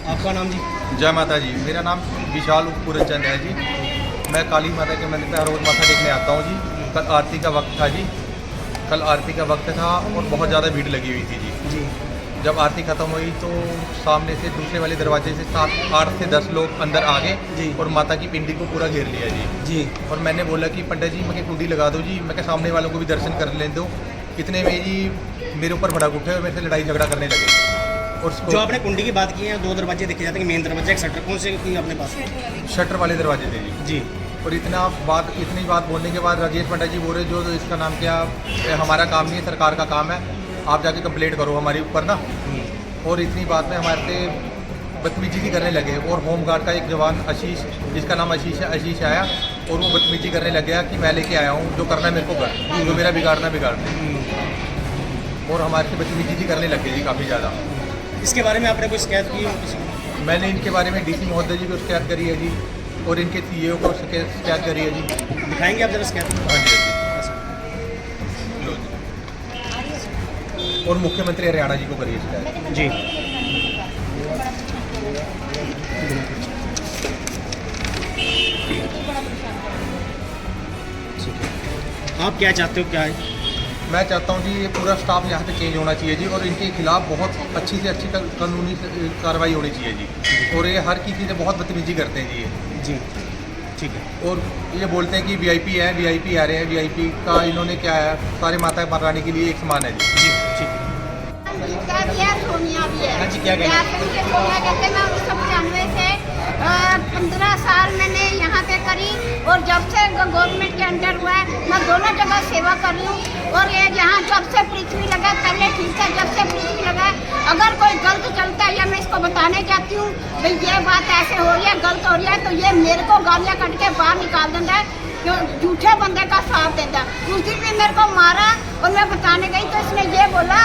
आपका नाम जी? जय माता जी। मेरा नाम विशाल पूरनचंद है जी। मैं काली माता के मंदिर पर रोज़ माथा टेकने आता हूँ जी। कल आरती का वक्त था जी। कल आरती का वक्त था और बहुत ज़्यादा भीड़ लगी हुई थी जी। जब आरती ख़त्म हुई तो सामने से दूसरे वाले दरवाजे से 8 से 10 लोग अंदर आ गए और माता की पिंडी को पूरा घेर लिया जी। और मैंने बोला कि पंडित जी मैं कुंडी लगा दो जी, मैं क्या सामने वालों को भी दर्शन कर लें दो। इतने में जी मेरे ऊपर भड़क उठे और मेरे से लड़ाई झगड़ा करने लगे। और जो आपने कुंडी की बात की है, 2 दरवाजे देखे जाते हैं, मेन दरवाजा, एक शटर, कौन से की अपने पास? शटर वाले दरवाजे थे जी। और इतनी बात बोलने के बाद राजेश पंडित जी बोल रहे जो इसका नाम क्या, हमारा काम नहीं है, सरकार का काम है, आप जाके कंप्लेंट करो हमारे ऊपर ना। और इतनी बात में हमारे से बदतमीजी करने लगे। और होमगार्ड का एक जवान आशीष, जिसका नाम आशीष है, आशीष आया और वो बदतमीजी करने लग गया कि मैं लेके आया हूँ, जो करना है मेरे को कर, जो मेरा बिगाड़ना बिगाड़ दे। और हमारे से बदतमीजी करने लग गए जी काफ़ी ज़्यादा। इसके बारे में आपने कोई शिकायत की है किसी को? मैंने इनके बारे में डीसी महोदय जी को शिकायत करी है जी और इनके सीईओ को शिकायत करी है जी। दिखाएंगे आप जरा शिकायत? हाँ जी। और मुख्यमंत्री हरियाणा जी को करिए शिकायत जी। आप क्या चाहते हो, क्या है? मैं चाहता हूँ जी ये पूरा स्टाफ यहाँ पे चेंज होना चाहिए जी और इनके खिलाफ बहुत अच्छी से अच्छी कानूनी कार्रवाई होनी चाहिए जी। और ये हर किसी से बहुत बदतमीजी करते हैं जी। ठीक है। और ये बोलते हैं कि वीआईपी है, वीआईपी आ रहे हैं, वीआईपी का इन्होंने क्या है, सारे माता मराने के लिए एक समान है जी। ठीक है। सोनिया भी है। हाँ जी, क्या कहना है? सोनिया कहते हैं, मैं 1995 से 15 साल मैंने यहाँ पे करी और जब से गवर्नमेंट के अंडर हुआ है मैं दोनों जगह सेवा कर रही हूँ। और ये यहाँ जब से पृथ्वी लगा, पहले ठीक है, जब से पृथ्वी लगा अगर कोई गलत चलता है या मैं इसको बताने जाती हूँ भाई ये बात ऐसे हो रही है, गलत हो रही है, तो ये मेरे को गालियाँ कट के बाहर निकाल देता है, जो झूठे बंदे का साथ देता है। उस दिन भी मेरे को मारा और मैं बताने गई तो इसने ये बोला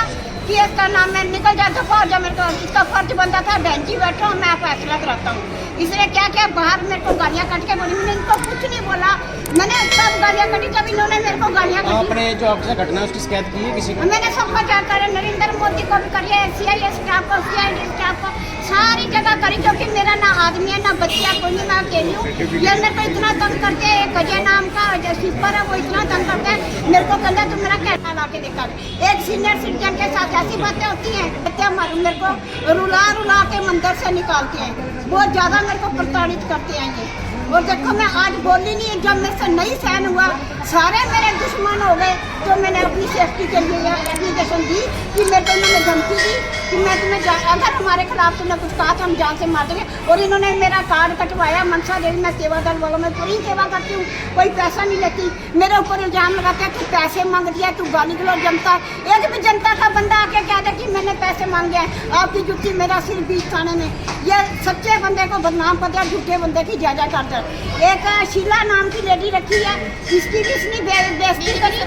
कि इसका नाम मैं निकल जाता फौज, मेरे को इसका फर्ज बनता था, बहन जी बैठो मैं फैसला कराता हूँ। इसने क्या किया, बाहर मेरे को गालियाँ कट के बोली, मैंने इनको कुछ नहीं बोला, मैंने सब गालियाँ कटी जब इन्होंने मेरे को गालियाँ कटी। आपने जो आपके साथ घटना है उसकी शिकायत की है किसी को? मैंने सबको जाकर नरेंद्र मोदी को भी करी है, CIA स्टाफ को, CID स्टाफ को, सारी जगह करी, क्योंकि मेरा ना आदमी है ना बच्चा, कोई नहीं, मैं अकेली हूँ। ये मेरे को इतना तंग करते हैं, एक अजय नाम का जो स्वीपर है वो इतना तंग करता है, मेरे को कहता है तुम मेरा कहना ला के देखा। एक सीनियर सिटीजन के साथ ऐसी बातें होती हैं, मेरे को रुला के मंदिर से निकालते हैं, बहुत ज़्यादा मेरे को प्रताड़ित करते हैं ये। और देखो मैं आज बोली नहीं, जब मेरे से नहीं सहन हुआ, सारे मेरे दुश्मन हो गए, तो मैंने अपनी सेफ्टी के लिए एप्लीकेशन दी कि मेरे को इन्होंने धमकी दी कि मैं तुम्हें अगर हमारे खिलाफ तुमने कुछ कहा तो हम जान से मार देंगे। और इन्होंने मेरा कार्ड कटवाया, मनसा देवी, मैं सेवा दल वालों में पूरी सेवा करती हूँ, कोई पैसा नहीं लेती। मेरे ऊपर इल्जाम लगाते हैं कि पैसे मांग दिया, तू गाली गलौज जनता, एक भी जनता का बंदा आके कहता कि मैंने पैसे मांगे हैं, आपकी जुत्ती मेरा सिर बीच थाने में। ये सच्चे बंदे को बदनाम करते हैं, झूठे बंदे की जायजा करते हैं। एक शीला नाम की लेडी रखी है, इसकी भी इसने बेइज्जती करी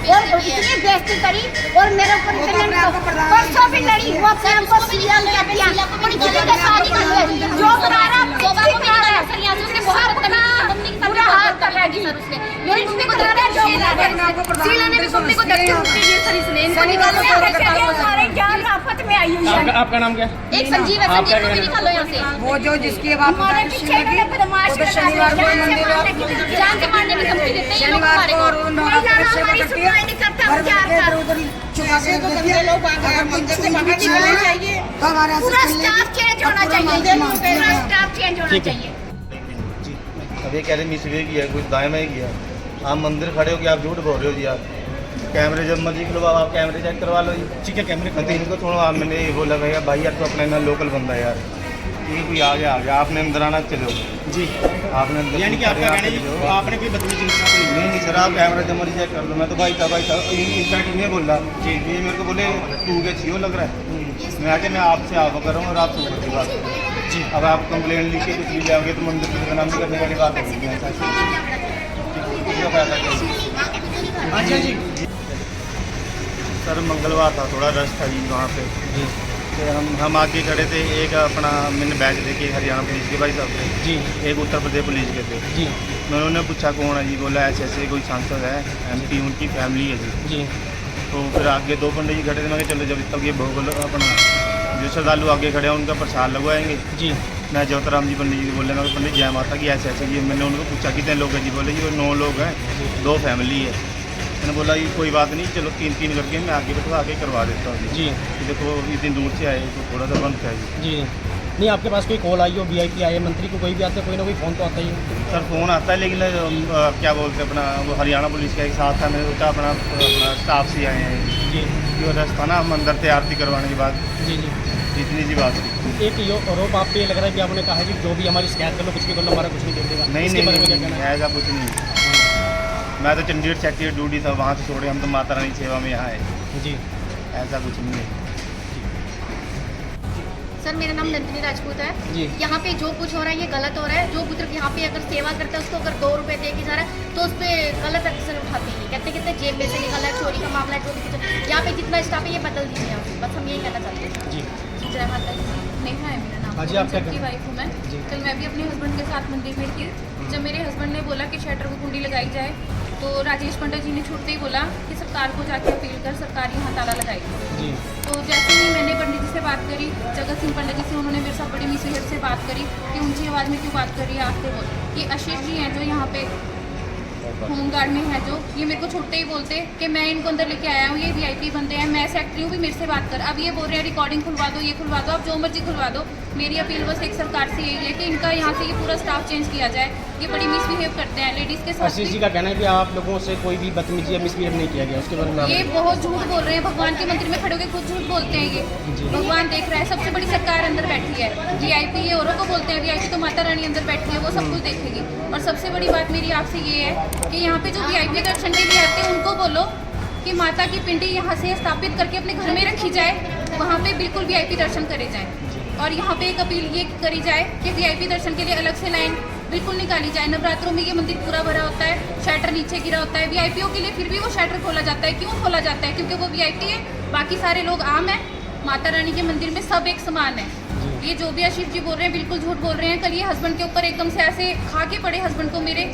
और इतनी बेइज्जती करी और मेरे ऊपर परसों भी लड़ी, वो कैंप को सीएम कहती है, जो बता रहा बुरा हाल कर रहा है जी। मेरी मम्मी को शीला ने भी मम्मी को धक्के मुक्के दिए सर, इसने इनको निकालो, हमारे जान आफत में आई हुई है। आपका नाम क्या? एक संजीव है, संजीव को भी निकालो यहाँ से। वो जो जिसकी बात हमारे पीछे बदमाश कर शनिवार को जान से मारने की धमकी देते हैं लोग हमारे को। हमारी सुनवाई नहीं करता पूरा स्टाफ चेंज होना चाहिए, पूरा स्टाफ चेंज होना चाहिए। अब ये कह रहे मिसवे किया, कुछ दाएं में किया। आप मंदिर खड़े हो कि आप झूठ बोल रहे हो जी। आप कैमरे जब मर्जी खुलवाओ, आप कैमरे चेक करवा लो जी। ठीक है, कैमरे तो इनको छोड़ो। आप मैंने ये बोला भैया भाई यार तो अपना ना लोकल बंदा है यार, ये कोई आ गया आपने अंदर आना, चलो जी। आपने अंदर, यानी कि आपका कहना है आपने कोई बदतमीजी नहीं सर, आप कैमरा जब मर्जी चेक कर लो। मैं तो भाई था इनफैक्ट इन्हें बोल रहा जी, ये मेरे को बोले तू के छियो लग रहा है, मैं आके मैं आपसे आवा कर रहा हूँ और आप सुन की बात जी। अब आप कंप्लेंट लिख के कुछ ले जाओगे तो मंदिर की बदनामी करने वाली बात होगी। अच्छा जी। सर मंगलवार था, थोड़ा रश था जी वहाँ पे जी। तो हम आगे खड़े थे, एक अपना मैंने बैच देखे हरियाणा पुलिस के भाई साहब थे जी, एक उत्तर प्रदेश पुलिस के थे जी। मैं उन्होंने पूछा कौन है जी, बोला ऐसे ऐसे कोई सांसद है, MP उनकी फैमिली है जी। जी। तो फिर आगे 2 पंडित जी खड़े थे, मैं चलो जब तक ये भोग अपना जो श्रद्धालु आगे खड़े हैं उनका प्रसाद लगवाएंगे। जी मैं ज्योतिराम जी पंडित जी को बोले, मैं पंडित जय माता की ऐसे ऐसे ये मैंने उनको पूछा कितने लोग हैं जी, बोले जी वो 9 लोग हैं, 2 फैमिली है। मैंने बोला ये कोई बात नहीं, चलो 3-3 करके मैं आगे बैठवा के करवा देता हूँ जी कि देखो इतनी दूर से आए तो थोड़ा सा बंद चाहिए। जी। नहीं, आपके पास कोई कॉल आई हो, VIP आए, मंत्री को कोई भी आते, कोई ना कोई फ़ोन तो आता ही है। सर फ़ोन आता है, लेकिन क्या बोलते हैं अपना वो हरियाणा पुलिस का एक साथ था, मैंने सोचा अपना स्टाफ से आए हैं जी ये रस था ना, हम अंदर थे आरती करवाने के बाद, जी जी। इतनी सी बात थी। एक आरोप आप पे ये लग रहा है कि आपने कहा है कि जो भी हमारी शिकायत कर लो, कुछ भी कर लो, हमारा कुछ नहीं कर देगा। नहीं इसके बारे में क्या नहीं, कहना है? ऐसा कुछ नहीं। मैं तो चंडीगढ़ सेक्रेटरी ड्यूटी था, वहाँ से छोड़े, हम तो माता रानी सेवा में यहाँ आए। जी ऐसा कुछ नहीं है। सर मेरा नाम नंदिनी राजपूत है। जी। यहाँ पे जो कुछ हो रहा है ये गलत हो रहा है। जो बुजुर्ग यहाँ पे अगर सेवा करता है उसको अगर 2 रुपए दे के जा रहा है तो उस पर गलत एक्शन उठाते हैं। कहते जेब में से निकला है, चोरी का मामला है, जो भी कुछ है। यहाँ पे जितना स्टाफ है ये बदल दीजिए यहाँ पे, बस हम यही कहना चाहते हैं। जी जी जय माता दी। नेहा है मेरा नाम। हाँ जी, आप क्या की वाइफ हूँ मैं। जी। कल मैं भी अपने हस्बैंड के साथ मंदिर में थी। जब मेरे हस्बैंड ने बोला कि शटर को कुंडी लगाई जाए तो राजेश पंडित जी ने छूटते ही बोला कि सरकार को जाके अपील कर, सरकार यहाँ ताला लगाएगी। जी तो जैसे ही मैंने पंडित जी से बात करी, जगत सिंह पंडित जी से, उन्होंने मेरे साथ बड़ी मिसबिहेव से बात करी कि ऊंची आवाज़ में क्यों बात कर रही है आपसे बोल। ये आशीष जी हैं जो यहाँ पे होमगार्ड में है, जो ये मेरे को छूटते ही बोलते कि मैं इनको अंदर लेके आया हूँ, ये VIP बंदे हैं, मैं सेक्रेटरी हूँ, भी मेरे से बात कर। अब ये बोल रहे हैं रिकॉर्डिंग खुलवा दो, ये खुलवा दो, अब जो मर्जी खुलवा दो। मेरी अपील बस एक सरकार से यही है कि इनका यहाँ से ये पूरा स्टाफ चेंज किया जाए। ये बड़ी मिसबिहेव करते हैं लेडीज़ के साथ। आशीष जी का कहना है कि आप लोगों से कोई भी बदतमीजी या मिसबिहेव नहीं किया गया, उसके बारे में ये बहुत झूठ बोल रहे हैं। भगवान के मंदिर में खड़े होकर खुद झूठ बोलते हैं ये। भगवान देख रहा है, सबसे बड़ी सरकार अंदर बैठी है। VIP ये औरों को बोलते हैं, VIP तो माता रानी अंदर बैठी है, वो सब कुछ देखेगी। और सबसे बड़ी बात मेरी आपसे ये है कि यहाँ पे जो VIP दर्शन के लिए आते हैं उनको बोलो कि माता की पिंडी यहाँ से स्थापित करके अपने घर में रखी जाए, वहाँ पे बिल्कुल VIP दर्शन करे जाए। और यहाँ पे एक अपील ये करी जाए कि VIP दर्शन के लिए अलग से लाइन बिल्कुल निकाली जाए। नवरात्रों में ये मंदिर पूरा भरा होता है, शटर नीचे गिरा होता है। VIPओं के लिए फिर भी वो शटर खोला जाता है। क्यों खोला जाता है? क्योंकि वो VIP है, बाकी सारे लोग आम हैं। माता रानी के मंदिर में सब एक समान है। ये जो भी आशीष जी बोल रहे हैं बिल्कुल झूठ बोल रहे हैं। कल ये हस्बैंड के ऊपर एकदम से ऐसे खा के पड़े हस्बैंड को मेरे।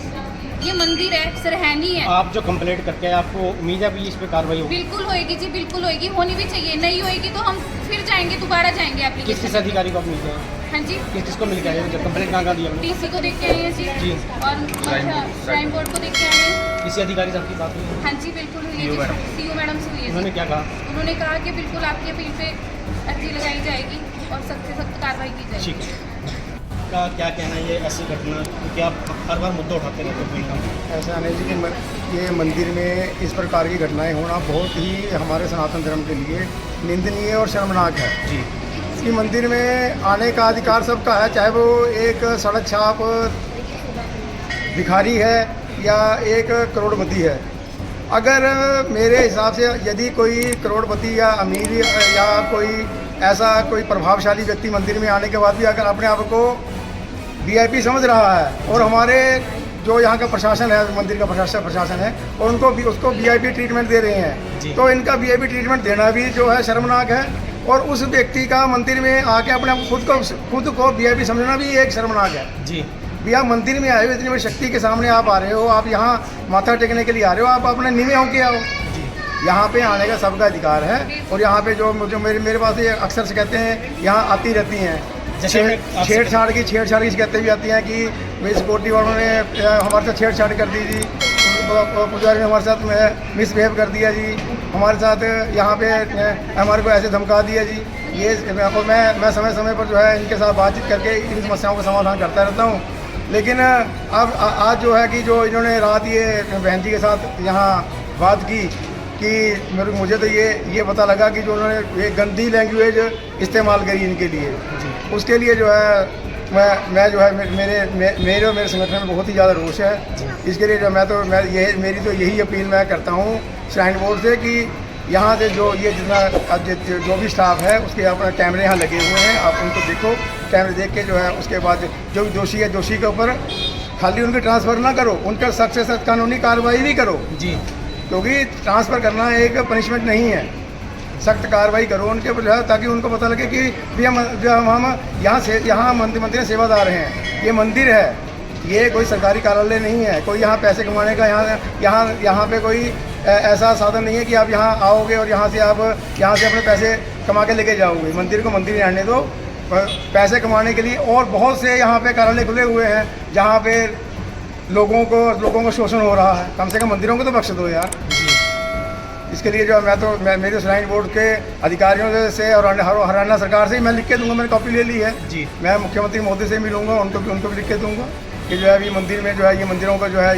ये मंदिर है, सरहैनी है। आप जो कंप्लेंट करके आए, आपको उम्मीद है भी इस पर कार्रवाई होगी? बिल्कुल होएगी जी, बिल्कुल होएगी, होनी भी चाहिए। नहीं होएगी तो हम फिर जाएंगे, दोबारा जाएंगे किस एप्लीकेशन। किस अधिकारी को आप मिल गए? हाँ जी, किसको मिल गए? जो कंप्लेंट कहाँ दी आपने? DC को देख के आए हैं जी। जी। और श्राइन बोर्ड को देख के आए हैं। किसी अधिकारी से आपकी बात हुई? हाँ जी बिल्कुल हुई है CO जी। मैडम। CO मैडम से हुई है उन्होंने जी। क्या कहा? उन्होंने कहा कि बिल्कुल आपकी अपील पे अर्जी लगाई जाएगी और सख्त से सख्त कार्रवाई की जाएगी। ठीक है। का क्या कहना है ये ऐसी घटना, क्योंकि आप हर बार मुद्दा उठाते रहते हैं? ऐसा नहीं जी कि ये मंदिर में इस प्रकार की घटनाएं होना बहुत ही हमारे सनातन धर्म के लिए निंदनीय और शर्मनाक है। जी कि मंदिर में आने का अधिकार सबका है, चाहे वो एक सड़क छाप भिखारी है या एक करोड़पति है। अगर मेरे हिसाब से यदि कोई करोड़पति या अमीर या कोई ऐसा कोई प्रभावशाली व्यक्ति मंदिर में आने के बाद भी अगर अपने आप को VIP समझ रहा है और हमारे जो यहाँ का प्रशासन है, मंदिर का प्रशासन है, और उनको भी उसको VIP ट्रीटमेंट दे रहे हैं, तो इनका VIP ट्रीटमेंट देना भी जो है शर्मनाक है। और उस व्यक्ति का मंदिर में आके अपने आप खुद को VIP समझना भी एक शर्मनाक है जी। भी आप मंदिर में आए हो, इतनी बड़ी शक्ति के सामने आप आ रहे हो, आप यहाँ माथा टेकने के लिए आ रहे हो, आप अपने नीवे होके आओ। यहाँ पे आने का सबका अधिकार है। और यहाँ पे जो मेरे पास ये अक्सर से कहते हैं, यहाँ आती रहती हैं छेड़छाड़ की शिकायतें भी आती हैं कि मेरी सिक्योरिटी वालों ने हमारे साथ छेड़छाड़ कर दी जी, पुजारी ने हमारे साथ मिसबिहेव कर दिया जी, हमारे साथ यहाँ पे हमारे को ऐसे धमका दिया जी। ये और मैं समय समय पर जो है इनके साथ बातचीत करके इन समस्याओं का समाधान करता रहता हूँ। लेकिन अब आज जो है कि जो इन्होंने रात ये बहन जी के साथ यहाँ बात की कि मुझे तो ये पता लगा कि जो उन्होंने ये गंदी लैंग्वेज इस्तेमाल करी इनके लिए, उसके लिए जो है मैं जो है मेरे और मेरे संगठन में बहुत ही ज़्यादा रोष है। इसके लिए जो मेरी तो यही अपील मैं करता हूँ श्राइन बोर्ड से कि यहाँ से जो ये जितना जो भी स्टाफ है उसके अपने कैमरे यहाँ लगे हुए हैं, आप उनको देखो, कैमरे देख के जो है उसके बाद जो भी दोषी है दोषी के ऊपर खाली उनके ट्रांसफ़र ना करो, उनका सख्त से सख्त कानूनी कार्रवाई भी करो जी, क्योंकि ट्रांसफ़र करना एक पनिशमेंट नहीं है। सख्त कार्रवाई करो उनके ऊपर, ताकि उनको पता लगे कि भी हम यहाँ मंदिर में सेवादार हैं, ये मंदिर है, ये कोई सरकारी कार्यालय नहीं है, कोई यहाँ पैसे कमाने का यहाँ पे कोई ऐसा साधन नहीं है कि आप यहाँ आओगे और यहाँ से अपने पैसे कमा के लेके जाओगे, मंदिर को मंदिर रहने दो। पैसे कमाने के लिए और बहुत से यहाँ पे कार्यालय खुले हुए हैं जहाँ पे लोगों को शोषण हो रहा है। कम से कम मंदिरों को तो बख्श दो यार। इसके लिए जो मैं मेरे श्राइन बोर्ड के अधिकारियों से और हरियाणा सरकार से ही मैं लिख के दूंगा, मैंने कॉपी ले ली है जी। मैं मुख्यमंत्री महोदय से मिलूंगा, उनको भी लिख के दूंगा कि जो है ये मंदिर में जो है ये मंदिरों का जो है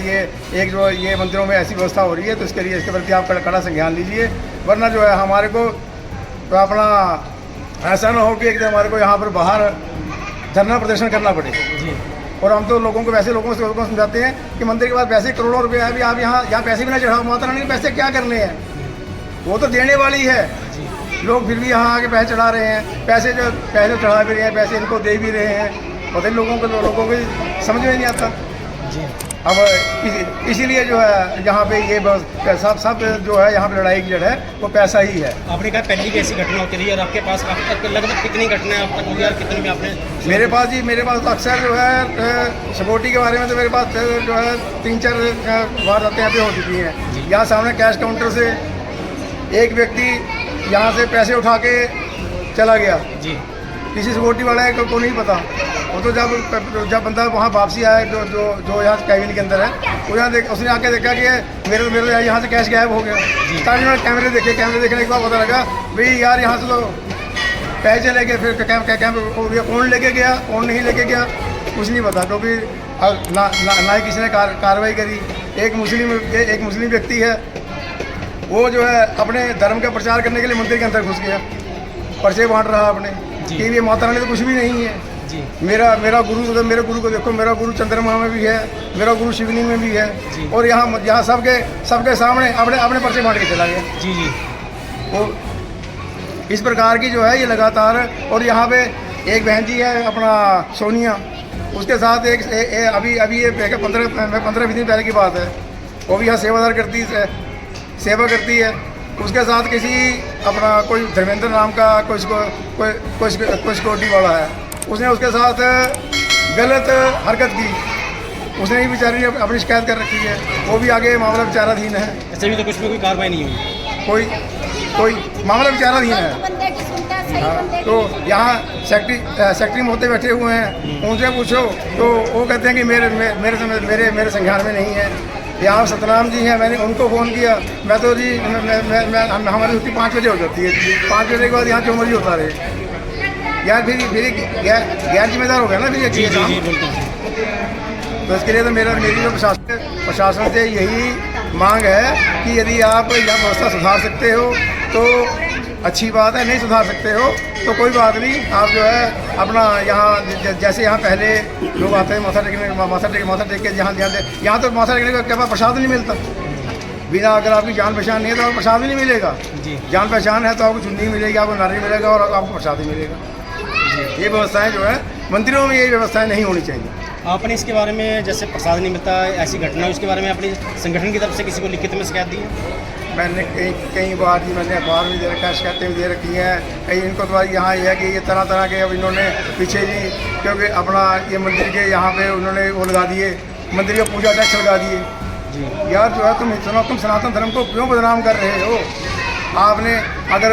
ये मंदिरों में ऐसी व्यवस्था हो रही है, तो इसके लिए इसके प्रति आप कड़ा संज्ञान लीजिए, वरना जो है हमारे को तो अपना ऐसा ना हो कि एक दिन हमारे को यहाँ पर बाहर धरना प्रदर्शन करना पड़े। जी। और हम तो लोगों को समझाते हैं कि मंदिर के पास पैसे करोड़ों रुपए है, अभी आप यहाँ पैसे भी ना चढ़ाओ, माता रानी पैसे क्या करने हैं, वो तो देने वाली है। लोग फिर भी यहाँ आके पैसे चढ़ा रहे हैं, पैसे चढ़ा भी रहे हैं, पैसे इनको दे भी रहे हैं, पता नहीं लोगों को समझ में नहीं आता। जी। अब इसीलिए जो है यहाँ पे ये सब जो है यहाँ पे लड़ाई की जड़ है वो पैसा ही है। आपने कहा पहली भी ऐसी घटना होती रही और आपके पास अब तक लगभग कितनी घटनाएं अब तक हुई और कितने में आपने? मेरे पास तो अक्सर जो है सिक्योरिटी के बारे में तो मेरे पास जो है 3-4 वारदातें यहाँ पे हो चुकी हैं। यहाँ सामने कैश काउंटर से एक व्यक्ति यहाँ से पैसे उठा के चला गया जी। किसी सिक्योरिटी वाले को नहीं पता। वो तो जब बंदा वहाँ वापसी आया जो यहाँ कैबिन के अंदर है, वो यहाँ उसने आके देखा कि मेरे यहाँ से कैश गायब हो गया। तब उन्होंने कैमरे देखने के बाद पता लगा भाई यार यहाँ से तो पैसे चले गए। फिर कौन लेके गया कौन नहीं लेके गया कुछ नहीं पता, क्योंकि ना ही किसी ने कार्रवाई करी। एक मुस्लिम व्यक्ति है, वो जो है अपने धर्म का प्रचार करने के लिए मंदिर के अंदर घुस गया, पर्चे बांट रहा अपने कि ये माता रानी तो कुछ भी नहीं है। जी। मेरा गुरु को देखो, मेरा गुरु चंद्रमा में भी है, मेरा गुरु शिवलिंग में भी है। और यहाँ सबके सामने अपने पर्चे बांट के चला गया। जी। जी। वो इस प्रकार की जो है ये लगातार। और यहाँ पे एक बहन जी है अपना सोनिया, उसके साथ अभी ये 15-20 दिन पहले की बात है, वो भी यहाँ सेवा करती है। उसके साथ किसी अपना कोई धर्मेंद्र नाम का कोई सिक्योरिटी वाला है, उसने उसके साथ गलत हरकत की। उसने ही बेचारी ने अपनी शिकायत कर रखी है, वो भी आगे मामला विचाराधीन है। ऐसे भी तो कुछ में कोई कार्रवाई नहीं हुई, कोई मामला विचाराधीन है। हाँ, तो यहाँ सेक्रेटरी महोदय बैठे हुए हैं, उनसे पूछो तो वो कहते हैं कि मेरे संज्ञान में नहीं है। यहाँ सतनाम जी हैं, मैंने उनको फ़ोन किया, मैं तो जी हमारी छुट्टी 5 बजे हो जाती है, 5 बजे के बाद यहाँ जो मर्जी होता रहे यार, फिर गैर जिम्मेदार हो गया ना फिर ये चीज़। तो इसके लिए तो मेरी जो प्रशासन से यही मांग है कि यदि आप यह व्यवस्था सुधार सकते हो तो अच्छी बात है, नहीं सुधार सकते हो तो कोई बात नहीं। आप जो है अपना यहाँ जैसे यहाँ पहले लोग आते हैं माथा टेक के यहाँ तो माथा टेकने का क्या प्रसाद नहीं मिलता। बिना अगर आपकी जान पहचान नहीं है तो आपको प्रसाद ही नहीं मिलेगा। जान पहचान है तो आपको चुन्नी मिलेगी, आपको नारियल मिलेगा और आपको प्रसाद ही मिलेगा। ये व्यवस्थाएँ जो है मंदिरों में, ये व्यवस्थाएँ नहीं होनी चाहिए। आपने इसके बारे में जैसे प्रसाद नहीं मिलता ऐसी घटना, उसके बारे में अपनी संगठन की तरफ से किसी को लिखित में शिकायत दी है? मैंने कई बार जी मैंने अखबार में दे रखा है, शिकायतें भी दे रखी हैं। कई इनको तो यहाँ ये है कि ये तरह के अब इन्होंने पीछे जी, क्योंकि अपना ये मंदिर के यहाँ पे उन्होंने वो लगा दिए, मंदिर का पूजा टैक्स लगा दिए। जी यार जो है तुम सनातन धर्म को क्यों बदनाम कर रहे हो? आपने अगर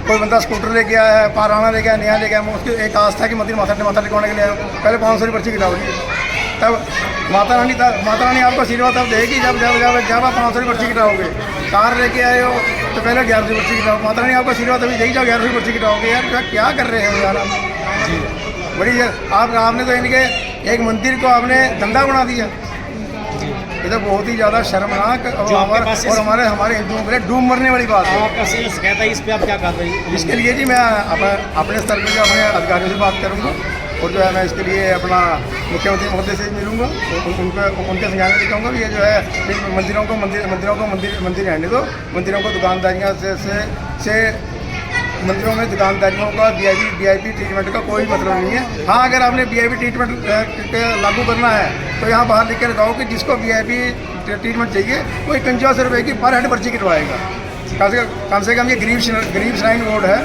कोई बंदा स्कूटर लेके आया है, पाराना लेके आया, नया लेके आया, उसकी एक आस्था कि मंदिर माथा टेकवाने के लिए आया, पहले 500 की पर्ची कटाओ जी। तब माता रानी आपको आशीर्वाद तब देगी जब आप 500 की पर्ची कटाओगे। कार लेके आए हो तो पहले 1100 की पर्ची कटाओ, माता रानी आपको आशीर्वाद अभी देगी जब 1100 की पर्ची कटाओगे। यार क्या कर रहे हो यार आप? जी बड़ी आपने तो इनके एक मंदिर को आपने धंधा बना दिया। ये तो बहुत ही ज़्यादा शर्मनाक और हमारे हिंदुओं के लिए डूब मरने वाली बात है। आपका शिकायत है, इस पर आप क्या कार्रवाई? इसके लिए जी मैं अपने स्तर पर जो अपने अधिकारियों से बात करूँगा और जो है मैं इसके लिए अपना मुख्यमंत्री महोदय से मिलूँगा, उनके संज्ञान में दिखाऊँगा। ये जो है मंदिरों को मंदिर रहने दो, मंदिरों को दुकानदारियाँ से मंदिरों में दुकानदारियों का वीआईपी ट्रीटमेंट का कोई मतलब नहीं है। हाँ, अगर आपने वीआईपी ट्रीटमेंट लागू करना है तो यहाँ बाहर लिख के लगाओ कि जिसको वीआईपी ट्रीटमेंट चाहिए वो 51 रुपये की पर हेड पर्ची कटवाएगा। कम से कम ये गरीब श्राइन बोर्ड है,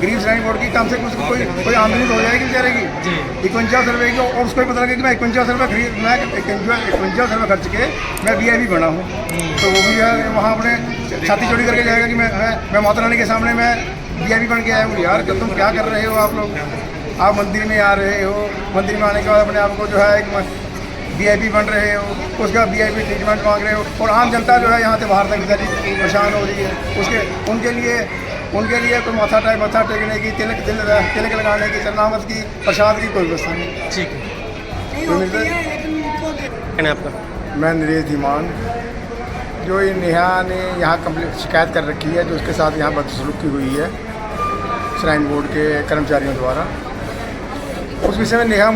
गरीब श्राइन बोर्ड की कम से कम कोई आमदनी तो हो जाएगी बेचारे की 51 रुपये की। और उसको पता लगे कि मैं 51 रुपये 51 रुपये खर्च के मैं वीआईपी बना हूँ, तो वो भी है वहाँ अपने छाती चोरी करके जाएगा कि मैं माता रानी के सामने मैं VIP बन के आए हूँ। यार तुम क्या कर रहे हो आप लोग? आप मंदिर में आ रहे हो, मंदिर में आने के बाद अपने आप को जो है एक VIP बन रहे हो, उसका VIP ट्रीटमेंट मांग रहे हो, और आम जनता जो है यहाँ से बाहर तक बेचारी परेशान हो रही है। उसके उनके लिए कोई माथा टेकने की, तिलक लगाने की, चरनामत की, प्रसाद की कोई व्यवस्था नहीं। ठीक है। क्या नाम आपका? मैं नरेश धीमान। जो ये नेहा ने यहाँ कंप्लेंट शिकायत कर रखी है, जो उसके साथ यहाँ बदसलूकी हुई है श्राइन बोर्ड के कर्मचारियों द्वारा, उस विषय में नेहा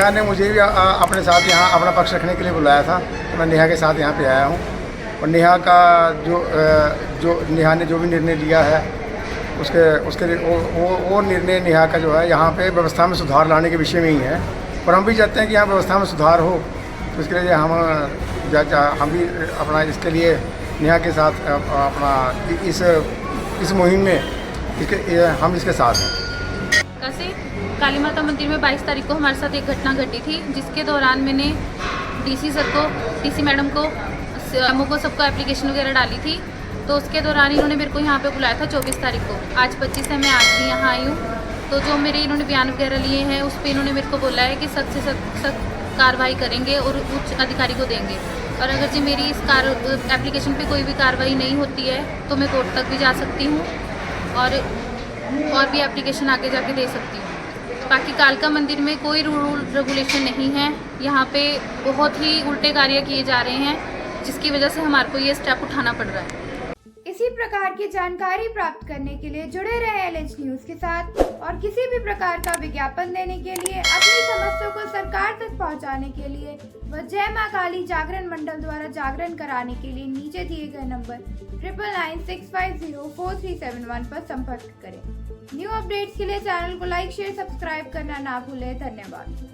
ने मुझे भी अपने साथ यहाँ अपना पक्ष रखने के लिए बुलाया था। तो मैं नेहा के साथ यहाँ पे आया हूँ, और नेहा का जो नेहा ने जो भी निर्णय लिया है उसके लिए वो निर्णय नेहा का जो है यहाँ पे व्यवस्था में सुधार लाने के विषय में ही है। और हम भी चाहते हैं कि यहाँ व्यवस्था में सुधार हो, तो इसके लिए हम भी अपना इसके लिए नेहा के साथ अपना इस मुहिम में हम इसके साथ हैं। कैसे काली माता मंदिर में 22 तारीख को हमारे साथ एक घटना घटी थी, जिसके दौरान मैंने डीसी मैडम को, एमओ को, सबको एप्लीकेशन वगैरह डाली थी। तो उसके दौरान इन्होंने मेरे को यहाँ पे बुलाया था 24 तारीख को। आज 25 है, मैं आज भी यहाँ आई हूँ। तो जो मेरे इन्होंने बयान वगैरह लिए हैं, उस पर इन्होंने मेरे को बोला है कि सख्त से सख्त कार्रवाई करेंगे और उच्च अधिकारी को देंगे। और अगर जी मेरी इस एप्लीकेशन पे कोई भी कार्रवाई नहीं होती है तो मैं कोर्ट तक भी जा सकती हूँ और भी एप्लीकेशन आगे जाके दे सकती हूँ। बाकी कालका मंदिर में कोई रूल रेगुलेशन नहीं है। यहाँ पे बहुत ही उल्टे कार्य किए जा रहे हैं, जिसकी वजह से हमारे को ये स्टेप उठाना पड़ रहा है। इसी प्रकार की जानकारी प्राप्त करने के लिए जुड़े रहे LH न्यूज़ के साथ, और किसी भी प्रकार का विज्ञापन देने के लिए, अपनी समस्या को सरकार तक पहुंचाने के लिए व जय मां काली जागरण मंडल द्वारा जागरण कराने के लिए नीचे दिए गए नंबर 9996504371 पर संपर्क करें। न्यू अपडेट्स के लिए चैनल को लाइक, शेयर, सब्सक्राइब करना ना भूलें। धन्यवाद।